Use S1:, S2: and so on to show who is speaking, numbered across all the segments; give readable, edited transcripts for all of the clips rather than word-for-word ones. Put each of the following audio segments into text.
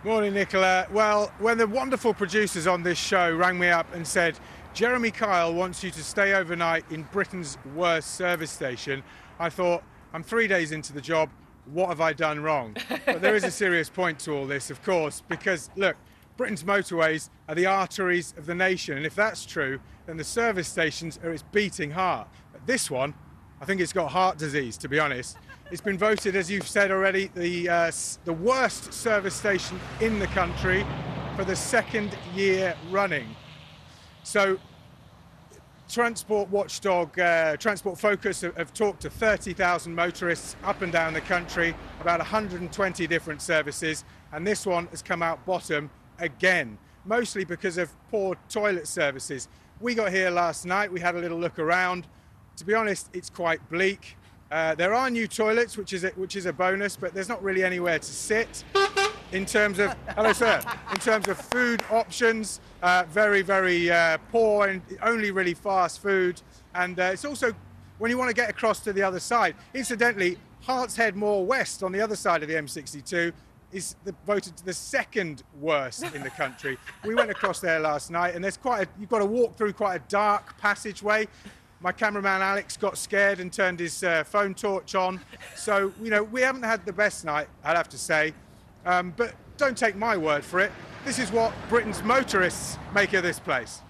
S1: Morning, Nicola. Well, when the wonderful producers on this show rang me up and said, Jeremy Kyle wants you to stay overnight in Britain's worst service station, I thought, I'm 3 days into the job, what have I done wrong? But there is a serious point to all this, of course, because, look, Britain's motorways are the arteries of the nation, and if that's true, then the service stations are its beating heart. But this one, I think it's got heart disease, to be honest. It's been voted, as you've said already, the worst service station in the country for the second year running. So, Transport Watchdog, Transport Focus have talked to 30,000 motorists up and down the country, about 120 different services, and this one has come out bottom again, mostly because of poor toilet services. We got here last night, we had a little look around. To be honest, it's quite bleak. There are new toilets, which is a bonus, but there's not really anywhere to sit. In terms of, hello sir, in terms of food options, very, very poor and only really fast food. And it's also, when you want to get across to the other side, incidentally, Hartshead Moor West on the other side of the M62 is voted the second worst in the country. We went across there last night and there's you've got to walk through quite a dark passageway. My cameraman Alex got scared and turned his phone torch on. So, you know, we haven't had the best night, I'd have to say. But don't take my word for it. This is what Britain's motorists make of this place.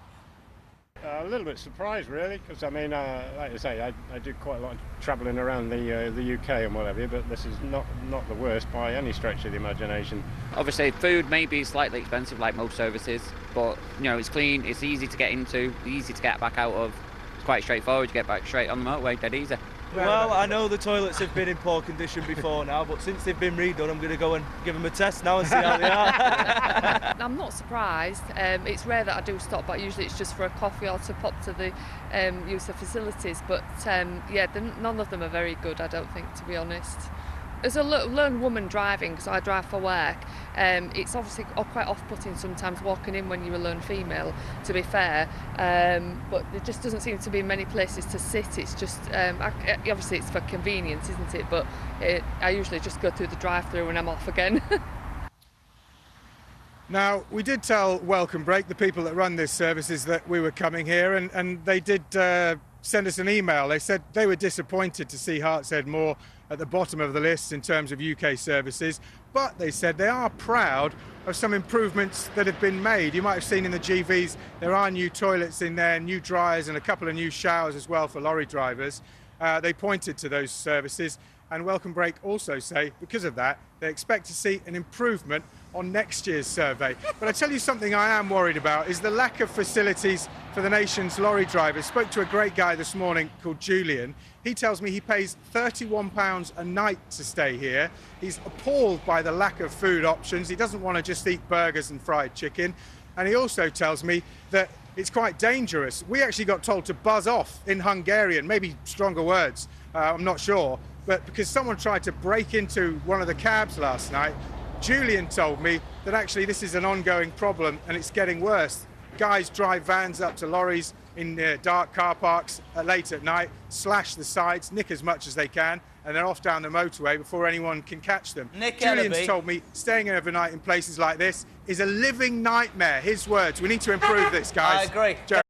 S2: A little bit surprised, really, because, I mean, like I say, I do quite a lot of travelling around the UK and whatever, but this is not the worst by any stretch of the imagination.
S3: Obviously, food may be slightly expensive, like most services, but, you know, it's clean, it's easy to get into, easy to get back out of. It's quite straightforward to get back straight on the motorway, dead easy.
S4: Well, I know the toilets have been in poor condition before now, but since they've been redone, I'm going to go and give them a test now and see how they are.
S5: I'm not surprised. It's rare that I do stop, but usually it's just for a coffee or to pop to the use of facilities. But yeah, none of them are very good, I don't think, to be honest. As a lone woman driving, because I drive for work, it's obviously quite off-putting sometimes walking in when you're a lone female, to be fair, but there just doesn't seem to be many places to sit. It's just, obviously it's for convenience, isn't it, but I usually just go through the drive-through and I'm off again.
S1: Now, we did tell Welcome Break, the people that run this services, that we were coming here, and they did send us an email. They said they were disappointed to see Hartshead Moor at the bottom of the list in terms of UK services, but they said they are proud of some improvements that have been made. You might have seen in the GVs there are new toilets in there, new dryers and a couple of new showers as well for lorry drivers. They pointed to those services, and Welcome Break also say because of that they expect to see an improvement on next year's survey. But I tell you something I am worried about is the lack of facilities for the nation's lorry drivers. Spoke to a great guy this morning called Julian. He tells me he pays £31 a night to stay here. He's appalled by the lack of food options. He doesn't want to just eat burgers and fried chicken. And he also tells me that it's quite dangerous. We actually got told to buzz off in Hungarian, maybe stronger words, I'm not sure. But because someone tried to break into one of the cabs last night, Julian told me that actually this is an ongoing problem and it's getting worse. Guys drive vans up to lorries in dark car parks late at night, slash the sides, nick as much as they can, and they're off down the motorway before anyone can catch them. Julian's told me staying overnight in places like this is a living nightmare. His words. We need to improve this, guys.
S4: I agree.